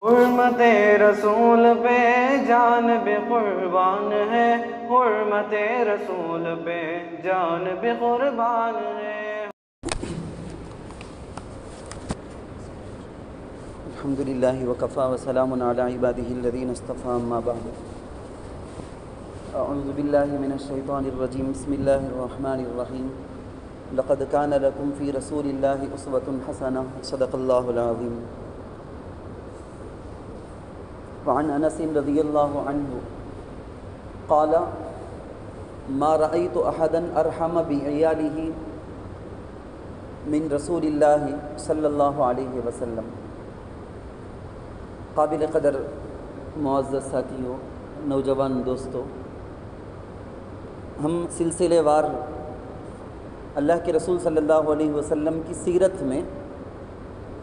حرمت رسول پہ جان بھی قربان ہے، حرمت رسول پہ جان بھی قربان ہے۔ الحمد للہ وکفا وسلام علی عبادہ الذین اصطفیٰ، اما بعد۔ اعوذ باللہ من الشیطان الرجیم، بسم اللہ الرحمن الرحیم۔ لقد کان لکم فی رسول اللہ اسوۃ حسنہ، صدق اللہ العظیم۔ وعن انس رضی اللہ عنہ قال ما رأیت احدا ارحم بعیالہ من رسول اللہ صلی اللہ علیہ وسلم۔ قابل قدر معزز ساتھیوں، نوجوان دوستوں، ہم سلسلے وار اللہ کے رسول صلی اللہ علیہ وسلم کی سیرت میں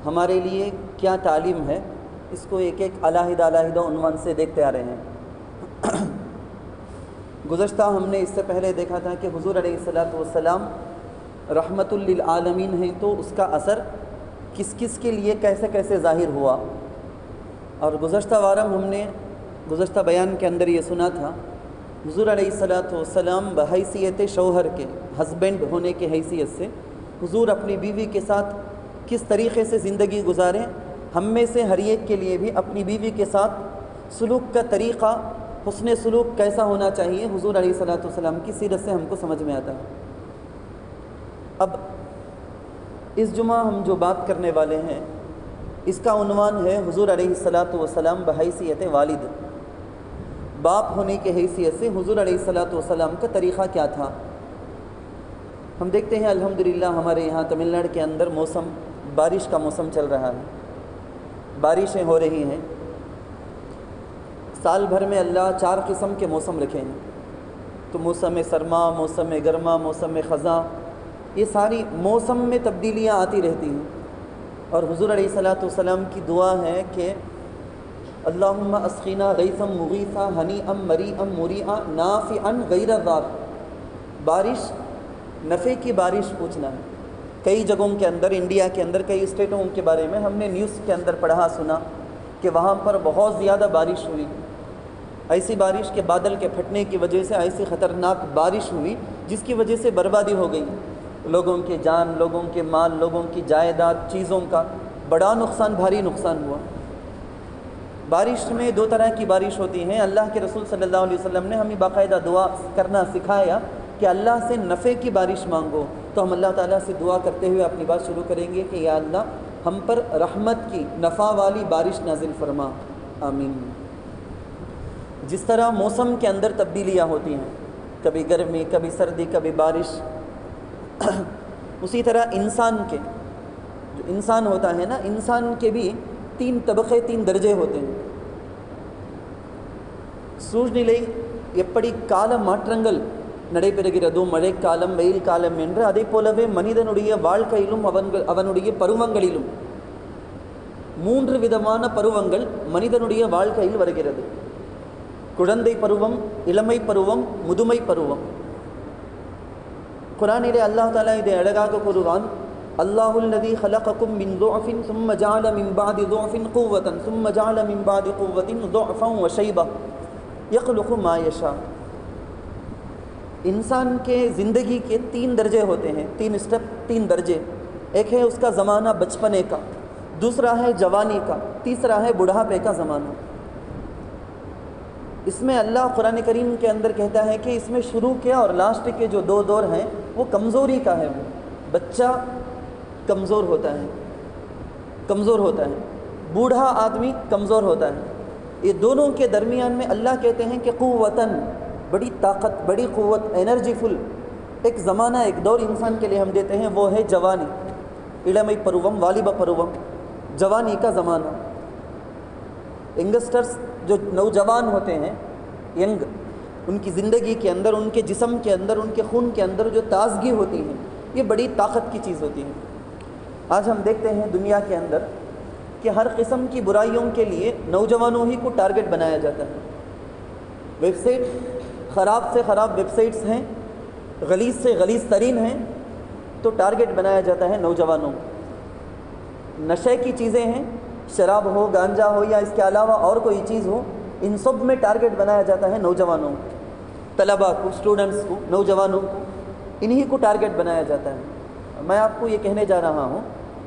ہمارے لیے کیا تعلیم ہے، اس کو ایک ایک علیحدہ عنوان سے دیکھتے آ رہے ہیں۔ گزشتہ ہم نے اس سے پہلے دیکھا تھا کہ حضور علیہ الصلاۃ والسلام رحمت للعالمین ہیں، تو اس کا اثر کس کس کے لیے کیسے کیسے ظاہر ہوا۔ اور گزشتہ وارم ہم نے گزشتہ بیان کے اندر یہ سنا تھا، حضور علیہ الصلاۃ والسلام بحیثیت شوہر کے، ہسبینڈ ہونے کے حیثیت سے حضور اپنی بیوی کے ساتھ کس طریقے سے زندگی گزاریں، ہم میں سے ہر ایک کے لیے بھی اپنی بیوی کے ساتھ سلوک کا طریقہ، حسن سلوک کیسا ہونا چاہیے، حضور علیہ الصلاۃ والسلام کی سیرت سے ہم کو سمجھ میں آتا ہے۔ اب اس جمعہ ہم جو بات کرنے والے ہیں، اس کا عنوان ہے حضور علیہ الصلاۃ والسلام بحیثیت والد، باپ ہونے کے حیثیت سے حضور علیہ الصلاۃ والسلام کا طریقہ کیا تھا۔ ہم دیکھتے ہیں الحمدللہ ہمارے یہاں تمل ناڈو کے اندر موسم، بارش کا موسم چل رہا ہے، بارشیں ہو رہی ہیں۔ سال بھر میں اللہ 4 قسم کے موسم رکھے ہیں، تو موسم سرما، موسم گرما، موسم خزاں، یہ ساری موسم میں تبدیلیاں آتی رہتی ہیں۔ اور حضور علیہ الصلاۃ والسلام کی دعا ہے کہ اللہم اسقنا غیثا مغیثا ہنیئا مریئا مریئا نافعا غیر ضار، بارش، نفع کی بارش پوچھنا ہے۔ کئی جگہوں کے اندر، انڈیا کے اندر کئی اسٹیٹوں کے بارے میں ہم نے نیوز کے اندر پڑھا سنا کہ وہاں پر بہت زیادہ بارش ہوئی، ایسی بارش کے بادل کے پھٹنے کی وجہ سے ایسی خطرناک بارش ہوئی جس کی وجہ سے بربادی ہو گئی، لوگوں کے جان، لوگوں کے مال، لوگوں کی جائیداد، چیزوں کا بڑا نقصان، بھاری نقصان ہوا۔ بارش میں 2 طرح کی بارش ہوتی ہیں۔ اللہ کے رسول صلی اللہ علیہ وسلم نے ہمیں باقاعدہ دعا کرنا سکھایا کہ اللہ سے نفع کی بارش مانگو، تو ہم اللہ تعالیٰ سے دعا کرتے ہوئے اپنی بات شروع کریں گے کہ یا اللہ ہم پر رحمت کی، نفع والی بارش نازل فرما، آمین۔ جس طرح موسم کے اندر تبدیلیاں ہوتی ہیں، کبھی گرمی، کبھی سردی، کبھی بارش، اسی طرح انسان کے، جو انسان ہوتا ہے نا، انسان کے بھی 3 طبقے، 3 درجے ہوتے ہیں۔ سوچنیلئی ಎಪ್ಪಡಿ ಕಾಲ ಮಾற்றங்கள் நடைபெறுகிறதோ, மழைக்காலம், வெயில் காலம் என்று, அதே போலவே மனிதனுடைய வாழ்க்கையிலும் அவனுடைய பருவங்களிலும் 3 விதமான பருவங்கள் மனிதனுடைய வாழ்க்கையில் வருகிறது. குழந்தை பருவம், இளமை பருவம், முதுமை பருவம். குர்ஆனிலே அல்லாஹ் தஆலா இதை அழகாக கூறுவான், அல்லாஹுல்லதீ خلقكم من ضعف ثم جعل من بعد ضعف قوة ثم جعل من بعد قوة ضعفا وشيبة يخلق ما يشاء۔ انسان کے زندگی کے 3 درجے ہوتے ہیں، 3 اسٹیپ، 3 درجے۔ ایک ہے اس کا زمانہ بچپنے کا، دوسرا ہے جوانی کا، تیسرا ہے بڑھاپے کا زمانہ۔ اس میں اللہ قرآن کریم کے اندر کہتا ہے کہ اس میں شروع کے اور لاسٹ کے جو 2 دور ہیں وہ کمزوری کا ہے۔ وہ بچہ کمزور ہوتا ہے، کمزور ہوتا ہے، بوڑھا آدمی کمزور ہوتا ہے۔ یہ دونوں کے درمیان میں اللہ کہتے ہیں کہ قوتاً، بڑی طاقت، بڑی قوت، انرجی فل ایک زمانہ، ایک دور انسان کے لیے ہم دیتے ہیں، وہ ہے جوانی، اڑمئی پروم، والیبہ پروم، جوانی کا زمانہ۔ ینگسٹرز جو نوجوان ہوتے ہیں، ینگ، ان کی زندگی کے اندر، ان کے جسم کے اندر، ان کے خون کے اندر جو تازگی ہوتی ہے، یہ بڑی طاقت کی چیز ہوتی ہے۔ آج ہم دیکھتے ہیں دنیا کے اندر کہ ہر قسم کی برائیوں کے لیے نوجوانوں ہی کو ٹارگٹ بنایا جاتا ہے۔ ویب سائٹ، خراب سے خراب ویب سائٹس ہیں، غلیظ سے غلیظ ترین ہیں، تو ٹارگٹ بنایا جاتا ہے نوجوانوں۔ نشے کی چیزیں ہیں، شراب ہو، گانجا ہو یا اس کے علاوہ اور کوئی چیز ہو، ان سب میں ٹارگٹ بنایا جاتا ہے نوجوانوں کو، طلباء کو، اسٹوڈنٹس کو، نوجوانوں کو، انہی کو ٹارگٹ بنایا جاتا ہے۔ میں آپ کو یہ کہنے جا رہا ہوں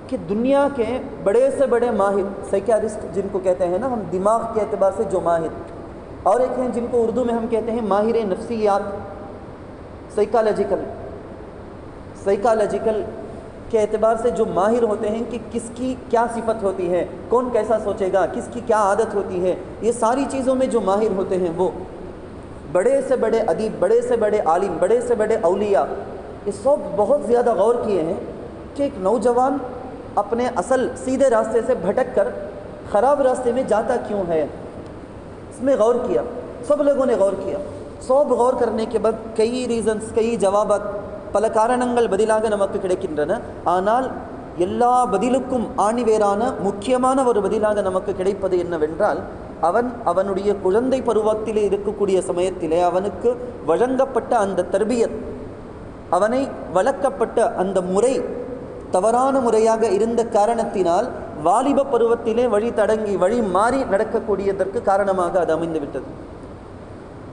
کہ دنیا کے بڑے سے بڑے ماہر سائیکیاٹرسٹ جن کو کہتے ہیں نا ہم، دماغ کے اعتبار سے جو ماہر، اور ایک ہیں جن کو اردو میں ہم کہتے ہیں ماہر نفسیات، سائیکالوجیکل کے اعتبار سے جو ماہر ہوتے ہیں کہ کس کی کیا صفت ہوتی ہے، کون کیسا سوچے گا، کس کی کیا عادت ہوتی ہے، یہ ساری چیزوں میں جو ماہر ہوتے ہیں، وہ بڑے سے بڑے ادیب، بڑے سے بڑے عالم، بڑے سے بڑے اولیاء، یہ سب بہت زیادہ غور کیے ہیں کہ ایک نوجوان اپنے اصل سیدھے راستے سے بھٹک کر خراب راستے میں جاتا کیوں ہے، اس میں غور کیا، سب لوگوں نے غور کیا۔ سب غور کرنے کے بعد کئی ریزنز، کئی جوابات پل کارننگل بدلاگ نمک کڑکندرن آنال எல்லா பதிலுக்கும் ஆணிவேரான முக்கியமான ஒரு பதிலாக நமக்கு கிடைப்பது என்னவென்றால், அவனுடைய குழந்தை பருவத்திலே இருக்கக்கூடிய சமயத்திலே அவனுக்கு வழங்கப்பட்ட அந்த தர்பியத், அவனை வளர்க்கப்பட்ட அந்த முறை தவறான முறையாக இருந்த காரணத்தினால் வாலிப பருவத்திலே வழி தடங்கி வழி மாறி நடக்கக்கூடியதற்கு காரணமாக அது அமைந்து விட்டது।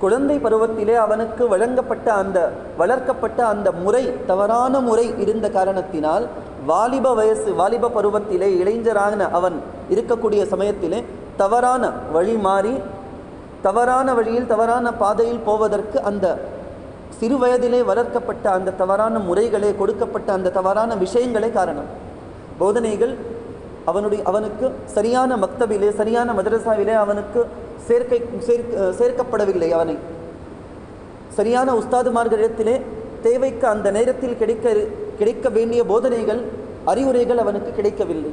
குழந்தை பருவத்திலே அவனுக்கு வளர்க்கப்பட்ட அந்த முறை தவறான முறை இருந்த காரணத்தினால் வாலிப பருவத்திலே இளைஞரான அவன் இருக்கக்கூடிய சமயத்திலே தவறான வழி மாறி தவறான வழியில் தவறான பாதையில் போவதற்கு அந்த சிறு வயதிலே வளர்க்கப்பட்ட அந்த தவறான முறைகளே, கொடுக்கப்பட்ட அந்த தவறான விஷயங்களே காரணம்। போதனைகள் அவனுக்கு சரியான மக்தபிலே, சரியான மதரசாவிலே அவனுக்கு சேர்க்கப்படவில்லை, அவனை சரியான உஸ்தாதுமார்களிடத்திலே தேவைக்கு அந்த நேரத்தில் கிடைக்க வேண்டிய போதனைகள், அறிவுரைகள் அவனுக்கு கிடைக்கவில்லை।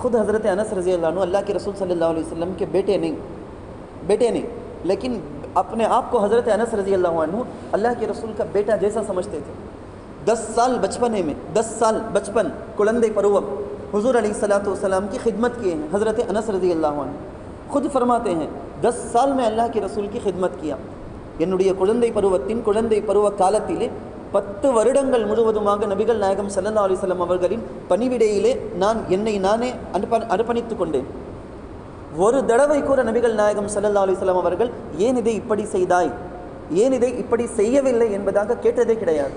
خود حضرت انس رضی اللہ عنہ اللہ کے رسول صلی اللہ علیہ وسلم کے بیٹے نہیں لیکن اپنے آپ کو حضرت انس رضی اللہ عنہ اللہ کے رسول کا بیٹا جیسا سمجھتے تھے. 10 سال بچپنے میں 10 سال بچپن کلندے پروب حضور علیہ الصلوۃ والسلام کی خدمت کیے ہیں حضرت انس رضی اللہ عنہ. خود فرماتے ہیں 10 سال میں اللہ کے رسول کی خدمت کیا. என்னுடைய குழந்தை பருவத்தின் குழந்தை பருவ காலத்திலே 10 வருடங்கள் முழுவதுமாக நபிகள் நாயகம் ஸல்லல்லாஹு அலைஹி வஸல்லம் அவர்களின் பணிவிடையிலே நான் என்னை நானே அர்ப்பணித்துக் கொண்டேன். ஒரு தடவை கூட நபிகள் நாயகம் ஸல்லல்லாஹு அலைஹி வஸல்லம் அவர்கள் ஏன் இதை இப்படி செய்தாய், ஏன் இதை இப்படி செய்யவில்லை என்பதாக கேட்டதே கிடையாது.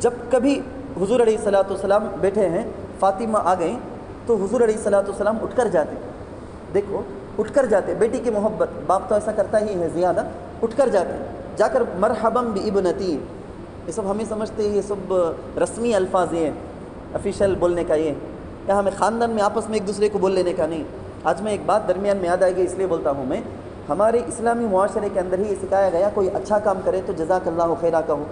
جب کبھی حضور علیہ الصلوۃ والسلام بیٹھے ہیں، فاطمہ آ گئیں تو حضور علیہ الصلوۃ والسلام اٹھ کر جاتے، دیکھو اٹھ کر جاتے، بیٹی کی محبت، باپ تو ایسا کرتا ہی ہے زیادہ، اٹھ کر جاتے، جا کر مرحباً بابنتی، یہ سب ہمیں سمجھتے ہیں یہ سب رسمی الفاظ یہ ہیں، افیشل بولنے کا یہ، یا ہمیں خاندان میں آپس میں ایک دوسرے کو بول لینے کا نہیں۔ آج میں ایک بات درمیان میں یاد آئے گی اس لیے بولتا ہوں میں، ہمارے اسلامی معاشرے کے اندر ہی یہ سکھایا گیا کوئی اچھا کام کرے تو جزاک اللہ خیرہ کہو،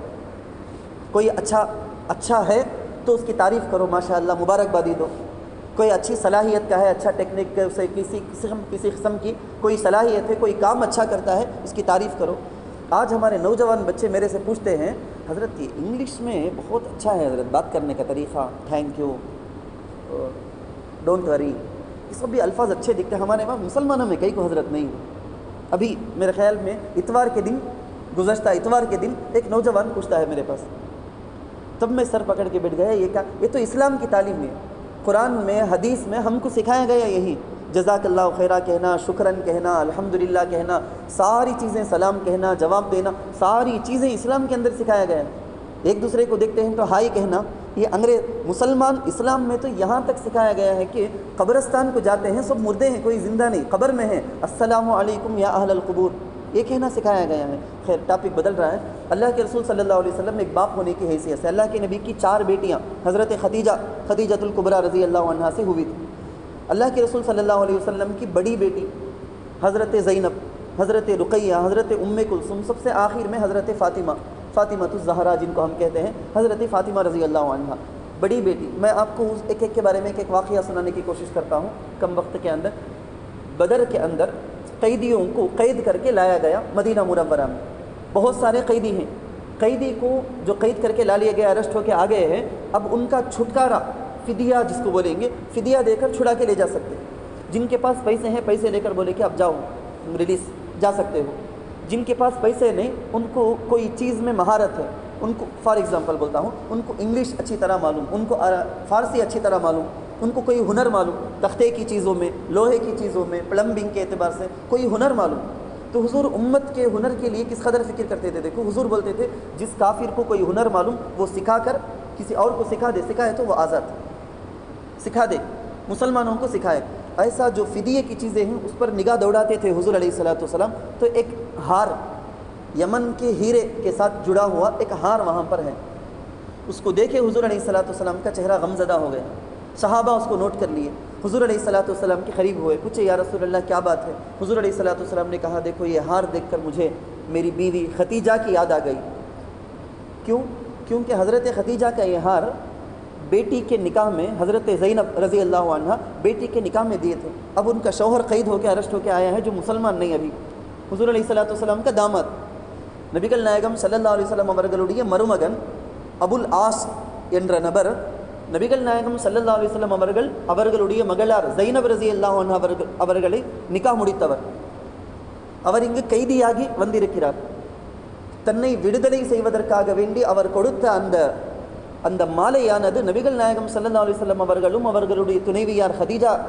کوئی اچھا ہے تو اس کی تعریف کرو، ماشاءاللہ مبارکبادی دو، کوئی اچھی صلاحیت کا ہے، اچھا ٹیکنیک سے کسی قسم کی کوئی صلاحیت ہے، کوئی کام اچھا کرتا ہے، اس کی تعریف کرو۔ آج ہمارے نوجوان بچے میرے سے پوچھتے ہیں حضرت یہ انگلش میں بہت اچھا ہے حضرت بات کرنے کا طریقہ، تھینک یو، ڈونٹ وری، یہ سب بھی الفاظ اچھے دکھتے ہیں، ہمارے وہاں مسلمانوں میں کئی کو حضرت نہیں۔ ابھی میرے خیال میں گزشتہ اتوار کے دن ایک نوجوان پوچھتا ہے میرے پاس، تب میں سر پکڑ کے بیٹھ گیا، یہ تو اسلام کی تعلیم ہے، قرآن میں حدیث میں ہم کو سکھایا گیا یہی، جزاک اللہ خیرہ کہنا، شکراً کہنا، الحمدللہ کہنا، ساری چیزیں، سلام کہنا، جواب دینا، ساری چیزیں اسلام کے اندر سکھایا گیا ہے۔ ایک دوسرے کو دیکھتے ہیں تو ہائی کہنا، یہ مسلمان اسلام میں تو یہاں تک سکھایا گیا ہے کہ قبرستان کو جاتے ہیں، سب مردے ہیں، کوئی زندہ نہیں، قبر میں ہے، السلام علیکم یا اہل القبور، یہ کہنا سکھایا گیا ہے۔ خیر ٹاپک بدل رہا ہے۔ اللہ کے رسول صلی اللہ علیہ وسلم ایک باپ ہونے کی حیثیت سے، اللہ کے نبی کی 4 بیٹیاں حضرت خدیجہ الکبریٰ رضی اللہ عنہا سے ہوئی تھی۔ اللہ کے رسول صلی اللہ علیہ وسلم کی بڑی بیٹی حضرت زینب، حضرت رقیہ، حضرت کلثوم، سب سے آخر میں حضرت فاطمہ الزہرا جن کو ہم کہتے ہیں، حضرت فاطمہ رضی اللہ عنہا بڑی بیٹی۔ میں آپ کو ایک کے بارے میں ایک واقعہ سنانے کی کوشش کرتا ہوں کم وقت کے اندر۔ بدر کے اندر قیدیوں کو قید کر کے لایا گیا مدینہ منورہ میں، بہت سارے قیدی ہیں، قیدی کو جو قید کر کے لا لیا گیا، اریسٹ ہو کے آ گئے ہیں، اب ان کا چھٹکارا، فدیہ جس کو بولیں گے، فدیہ دے کر چھڑا کے لے جا سکتے ہیں۔ جن کے پاس پیسے ہیں، پیسے لے کر بولے کہ اب جاؤ ریلیز جا سکتے ہو۔ جن کے پاس پیسے نہیں، ان کو کوئی چیز میں مہارت ہے، ان کو فار ایگزامپل بولتا ہوں، ان کو انگلش اچھی طرح معلوم، ان کو فارسی اچھی طرح معلوم، ان کو کوئی ہنر معلوم، تختے کی چیزوں میں، لوہے کی چیزوں میں، پلمبنگ کے اعتبار سے کوئی ہنر معلوم، تو حضور امت کے ہنر کے لیے کس قدر فکر کرتے تھے۔ دیکھو حضور بولتے تھے جس کافر کو کوئی ہنر معلوم وہ سکھا کر کسی اور کو سکھائے تو وہ آزاد، سکھا دے، مسلمانوں کو سکھائے۔ ایسا جو فدیے کی چیزیں ہیں اس پر نگاہ دوڑاتے تھے حضور علیہ الصلوۃ والسلام۔ تو ایک ہار، یمن کے ہیرے کے ساتھ جڑا ہوا ایک ہار وہاں پر ہے، اس کو دیکھے حضور علیہ الصلوۃ والسلام کا چہرہ غمزدہ ہو گیا، صحابہ اس کو نوٹ کر لیے، حضور علیہ الصلوۃ والسلام کے قریب ہوئے، پوچھے یا رسول اللہ کیا بات ہے؟ حضور علیہ الصلوۃ والسلام نے کہا دیکھو یہ ہار دیکھ کر مجھے میری بیوی خدیجہ کی یاد آ گئی۔ کیونکہ حضرت خدیجہ کا یہ ہار بیٹی کے نکاح میں حضرت زینب رضی اللہ عنہا بیٹی کے نکاح میں دیے تھے۔ اب ان کا شوہر قید ہو کے اریسٹ ہو کے آیا ہے جو مسلمان نہیں ابھی، حضور علیہ الصلوۃ والسلام کا داماد நபிகள் நாயகம் ஸல்லல்லாஹு அலைஹி வஸல்லம் அவர்களுடைய மருமகன் அபுல் ஆஸ் என்ற நபர் நபிகள் நாயகம் ஸல்லல்லாஹு அலைஹி வஸல்லம் அவர்களுடைய மகளார் ஜைனப் ரலியல்லாஹு அன்ஹா அவர்களை நிக்காஹ் முடித்தவர்। அவர் இங்கு கைதியாகி வந்திருக்கிறார்। தன்னை விடுதலை செய்வதற்காக வேண்டி அவர் கொடுத்த அந்த மாலையானது நபிகள் நாயகம் ஸல்லல்லாஹு அலைஹி வஸல்லம் அவர்களும் அவர்களுடைய துணைவியார்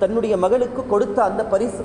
தன்னுடைய மகளுக்கு கொடுத்த அந்த பரிசு।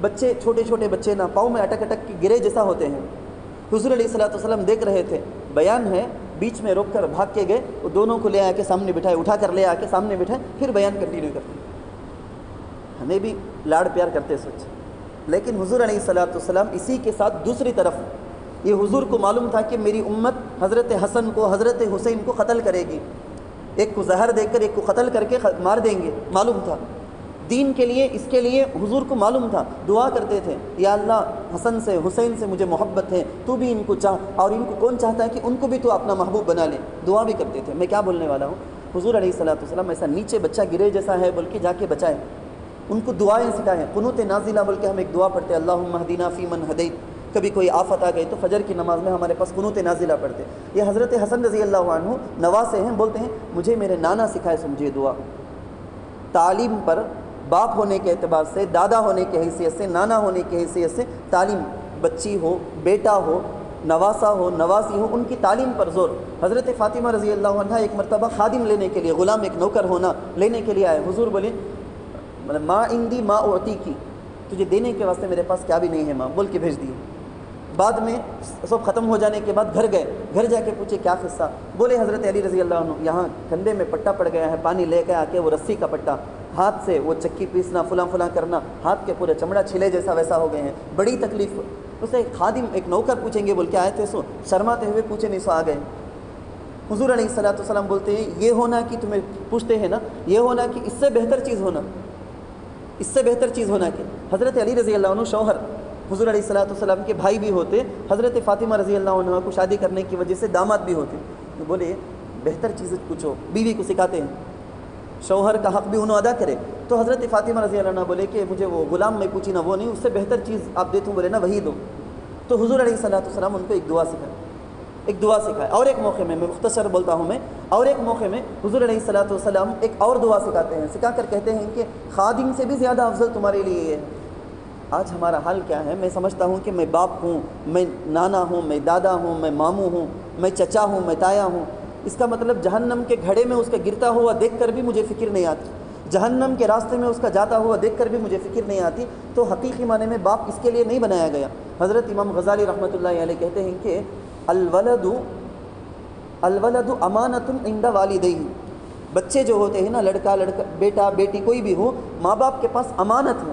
بچے چھوٹے چھوٹے بچے نا پاؤں میں اٹک اٹک کے گرے جیسا ہوتے ہیں. حضور علیہ الصلوۃ والسلام دیکھ رہے تھے, بیان ہے, بیچ میں روک کر بھاگ کے گئے, وہ دونوں کو لے آ کے سامنے بٹھائے, اٹھا کر لے آ کے سامنے بٹھائے, پھر بیان کنٹینیو کرتے. ہمیں بھی لاڑ پیار کرتے سوچ. لیکن حضور علیہ الصلوۃ والسلام اسی کے ساتھ دوسری طرف, یہ حضور کو معلوم تھا کہ میری امت حضرت حسن کو حضرت حسین کو قتل کرے گی, ایک کو زہر دے کر ایک کو قتل کر کے مار دیں گے, معلوم تھا دین کے لیے. اس کے لیے حضور کو معلوم تھا, دعا کرتے تھے, یا اللہ حسن سے حسین سے مجھے محبت ہے, تو بھی ان کو چاہ, اور ان کو کون چاہتا ہے کہ ان کو بھی تو اپنا محبوب بنا لے. دعا بھی کرتے تھے. میں کیا بولنے والا ہوں, حضور علیہ الصلوۃ والسلام ایسا نیچے بچہ گرے جیسا ہے بول کے جا کے بچائے, ان کو دعائیں سکھائیں. قنوت نازلہ بول کے ہم ایک دعا پڑھتے ہیں, اللہم اہدنا فیمن ہدیت. کبھی کوئی آفت آ گئی تو فجر کی نماز میں ہمارے پاس قنوت نازلہ پڑھتے. یہ حضرت حسن رضی اللہ عنہ نواسے ہیں, بولتے ہیں مجھے میرے نانا سکھائے سو مجھے دعا. تعلیم پر باپ ہونے کے اعتبار سے, دادا ہونے کی حیثیت سے, نانا ہونے کی حیثیت سے, تعلیم, بچی ہو, بیٹا ہو, نواسا ہو, نواسی ہو, ان کی تعلیم پر زور. حضرت فاطمہ رضی اللہ عنہ ایک مرتبہ خادم لینے کے لیے, غلام ایک نوکر ہونا لینے کے لیے آئے. حضور بولے ماں عندی ما اعطی کی, تجھے دینے کے واسطے میرے پاس کیا بھی نہیں ہے ماں, بول کے بھیج دیے. بعد میں سب ختم ہو جانے کے بعد گھر گئے, گھر جا کے پوچھے کیا قصہ, بولے حضرت علی رضی اللہ عنہ یہاں کندھے میں پٹا پڑ گیا ہے, پانی لے کے آ کے وہ رسی کا پٹا, ہاتھ سے وہ چکی پیسنا, فلاں فلاں کرنا, ہاتھ کے پورے چمڑا چھلے جیسا ویسا ہو گئے ہیں, بڑی تکلیف. اسے خادم ایک نوکر پوچھیں گے بول کے آئے تھے, سو شرماتے ہوئے پوچھے نہیں, سو آ گئے. حضور علیہ الصلوۃ والسلام بولتے ہیں یہ ہونا کہ تمہیں پوچھتے ہیں نا, یہ ہونا کہ اس سے بہتر چیز ہونا, اس سے بہتر چیز ہونا کہ حضرت علی رضی اللہ عنہ شوہر حضور علیہ الصلوۃ والسلام کے بھائی بھی ہوتے, حضرت فاطمہ رضی اللہ عنہ کو شادی کرنے کی وجہ سے داماد بھی ہوتے. بولے بہتر چیز پوچھو, بیوی کو سکھاتے ہیں, شوہر کا حق بھی انہوں ادا کرے. تو حضرت فاطمہ رضی اللہ عنہ بولے کہ مجھے وہ غلام میں پوچھی نا, وہ نہیں, اس سے بہتر چیز آپ دیتے ہوں, بولے نا وہی دو. تو حضور علیہ الصلوۃ والسلام ان کو ایک دعا سکھائے, ایک دعا سکھائے. اور ایک موقع میں مختصر بولتا ہوں میں, اور ایک موقع میں حضور علیہ الصلوۃ والسلام ایک اور دعا سکھاتے ہیں, سکھا کر کہتے ہیں کہ خادم سے بھی زیادہ افضل تمہارے لیے یہ ہے. آج ہمارا حال کیا ہے, میں سمجھتا ہوں کہ میں باپ ہوں, میں نانا ہوں, میں دادا ہوں, میں ماموں ہوں, میں چچا ہوں, میں تایا ہوں. اس کا مطلب جہنم کے گھڑے میں اس کا گرتا ہوا دیکھ کر بھی مجھے فکر نہیں آتی, جہنم کے راستے میں اس کا جاتا ہوا دیکھ کر بھی مجھے فکر نہیں آتی. تو حقیقی معنی میں باپ اس کے لیے نہیں بنایا گیا. حضرت امام غزالی رحمۃ اللہ علیہ کہتے ہیں کہ الولد امانۃ عند والدیہ, بچے جو ہوتے ہیں نا, لڑکا بیٹا بیٹی کوئی بھی ہو, ماں باپ کے پاس امانت ہو.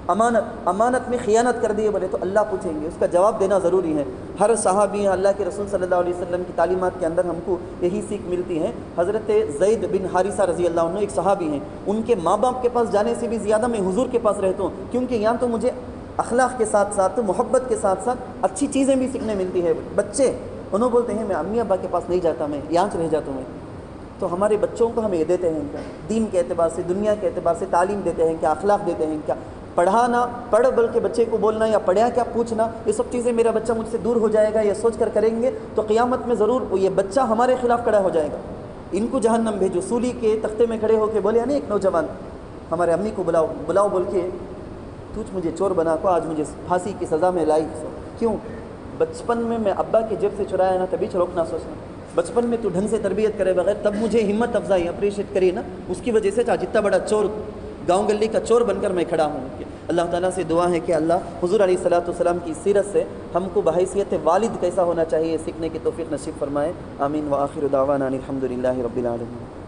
امانت میں خیانت کر دیے بولے تو اللہ پوچھیں گے, اس کا جواب دینا ضروری ہے. ہر صحابی, اللہ کے رسول صلی اللہ علیہ وسلم کی تعلیمات کے اندر ہم کو یہی سیکھ ملتی ہے. حضرت زید بن حارثہ رضی اللہ عنہ ایک صحابی ہیں, ان کے ماں باپ کے پاس جانے سے بھی زیادہ میں حضور کے پاس رہتا ہوں, کیونکہ یہاں تو مجھے اخلاق کے ساتھ ساتھ محبت کے ساتھ ساتھ اچھی چیزیں بھی سیکھنے ملتی ہے. بچے انہوں بولتے ہیں میں امی ابا کے پاس نہیں جاتا, میں یہاں رہ جاتا ہوں. تو ہمارے بچوں کو ہم یہ دیتے ہیں کیا, دین کے اعتبار سے, دنیا کے اعتبار سے تعلیم دیتے ہیں کیا, اخلاق دیتے ہیں کیا. پڑھانا, پڑھ بلکہ بچے کو بولنا, یا پڑھیا کیا پوچھنا, یہ سب چیزیں میرا بچہ مجھ سے دور ہو جائے گا, یہ سوچ کر کریں گے تو قیامت میں ضرور یہ بچہ ہمارے خلاف کھڑا ہو جائے گا. ان کو جہنم بھیجو. سولی کے تختے میں کھڑے ہو کے بولے نہیں, ایک نوجوان ہمارے امی کو بلاؤ بول کے, تجھ مجھے چور بنا کو آج مجھے پھانسی کی سزا میں لائی. کیوں؟ بچپن میں ابا کے جیب سے چرایا نا, تبھی روکنا سوچنا. بچپن میں تو ڈھنگ سے تربیت کرے بغیر تب مجھے ہمت افزائی اپریشیٹ کری نا, اس کی وجہ سے جتنا بڑا چور, گاؤں گلی کا چور بن کر میں کھڑا ہوں. اللہ تعالیٰ سے دعا ہے کہ اللہ حضور علیہ الصلوۃ والسلام کی سیرت سے ہم کو بحیثیت والد کیسا ہونا چاہیے سیکھنے کی توفیق نصیب فرمائے. آمین. وآخر دعوانا الحمد للہ رب العالمین.